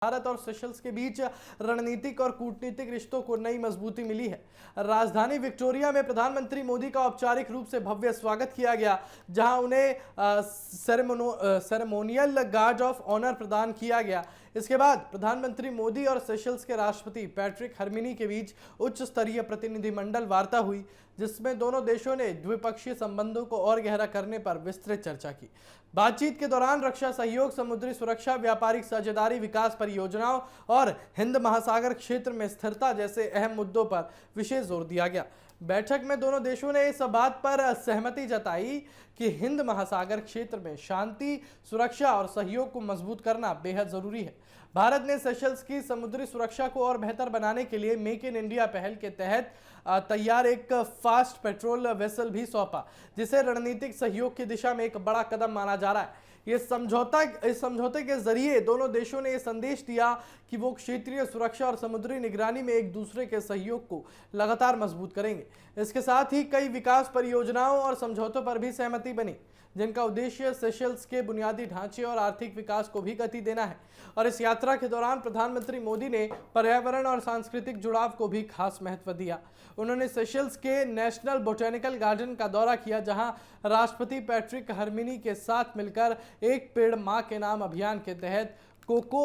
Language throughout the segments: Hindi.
भारत और सेशल्स के बीच रणनीतिक और कूटनीतिक रिश्तों को नई मजबूती मिली है। राजधानी विक्टोरिया में प्रधानमंत्री मोदी का औपचारिक रूप से भव्य स्वागत किया गया, जहां उन्हें सेरेमोनियल गार्ड ऑफ ऑनर प्रदान किया गया। इसके बाद प्रधानमंत्री मोदी और सेशल्स के राष्ट्रपति पैट्रिक हरमिनी के बीच उच्च स्तरीय प्रतिनिधिमंडल वार्ता हुई, जिसमें दोनों देशों ने द्विपक्षीय संबंधों को और गहरा करने पर विस्तृत चर्चा की। बातचीत के दौरान रक्षा सहयोग, समुद्री सुरक्षा, व्यापारिक साझेदारी, विकास परियोजनाओं और हिंद महासागर क्षेत्र में स्थिरता जैसे अहम मुद्दों पर विशेष जोर दिया गया। बैठक में दोनों देशों ने इस बात पर सहमति जताई कि हिंद महासागर क्षेत्र में शांति, सुरक्षा और सहयोग को मजबूत करना बेहद जरूरी है। भारत ने सेशल्स की समुद्री सुरक्षा को और बेहतर बनाने के लिए मेक इन इंडिया पहल के तहत तैयार एक फास्ट पेट्रोल वेसल भी सौंपा, जिसे रणनीतिक सहयोग की दिशा में एक बड़ा कदम माना जा रहा है। इस समझौते के जरिए दोनों देशों ने यह संदेश दिया कि वो क्षेत्रीय सुरक्षा और समुद्री निगरानी में एक दूसरे के सहयोग को लगातार मजबूत करेंगे। इसके साथ ही कई विकास परियोजनाओं और समझौतों पर भी सहमति बनी, जिनका उद्देश्य सेशल्स के बुनियादी ढांचे और आर्थिक विकास को भी गति देना है। और इस यात्रा के दौरान प्रधानमंत्री मोदी ने पर्यावरण और सांस्कृतिक जुड़ाव को भी खास महत्व दिया। उन्होंने सेशल्स के नेशनल बोटेनिकल गार्डन का दौरा किया, जहां राष्ट्रपति पैट्रिक हरमिनी के साथ मिलकर एक पेड़ मां के नाम अभियान के तहत कोको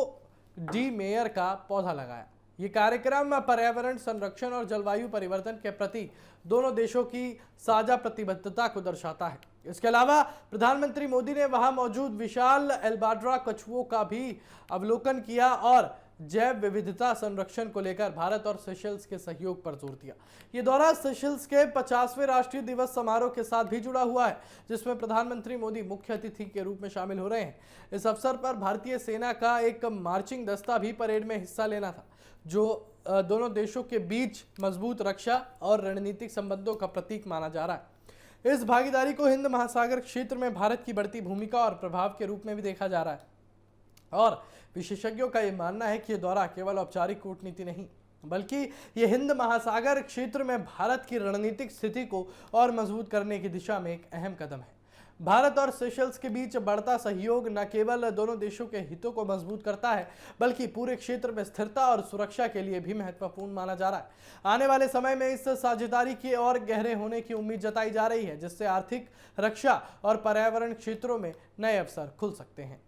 डी मेयर का पौधा लगाया। ये कार्यक्रम पर्यावरण संरक्षण और जलवायु परिवर्तन के प्रति दोनों देशों की साझा प्रतिबद्धता को दर्शाता है। इसके अलावा प्रधानमंत्री मोदी ने वहां मौजूद विशाल एल्बाट्रा कछुओं का भी अवलोकन किया और जैव विविधता संरक्षण को लेकर भारत और सेशल्स के सहयोग पर जोर दिया। ये दौरा सेशल्स के 50वें राष्ट्रीय दिवस समारोह के साथ भी जुड़ा हुआ है, जिसमें प्रधानमंत्री मोदी मुख्य अतिथि के रूप में शामिल हो रहे हैं। इस अवसर पर भारतीय सेना का एक मार्चिंग दस्ता भी परेड में हिस्सा लेना था, जो दोनों देशों के बीच मजबूत रक्षा और रणनीतिक संबंधों का प्रतीक माना जा रहा है। इस भागीदारी को हिंद महासागर क्षेत्र में भारत की बढ़ती भूमिका और प्रभाव के रूप में भी देखा जा रहा है। और विशेषज्ञों का यह मानना है कि यह दौरा केवल औपचारिक कूटनीति नहीं, बल्कि यह हिंद महासागर क्षेत्र में भारत की रणनीतिक स्थिति को और मजबूत करने की दिशा में एक अहम कदम है। भारत और सेशल्स के बीच बढ़ता सहयोग न केवल दोनों देशों के हितों को मजबूत करता है, बल्कि पूरे क्षेत्र में स्थिरता और सुरक्षा के लिए भी महत्वपूर्ण माना जा रहा है। आने वाले समय में इस साझेदारी की और गहरे होने की उम्मीद जताई जा रही है, जिससे आर्थिक, रक्षा और पर्यावरण क्षेत्रों में नए अवसर खुल सकते हैं।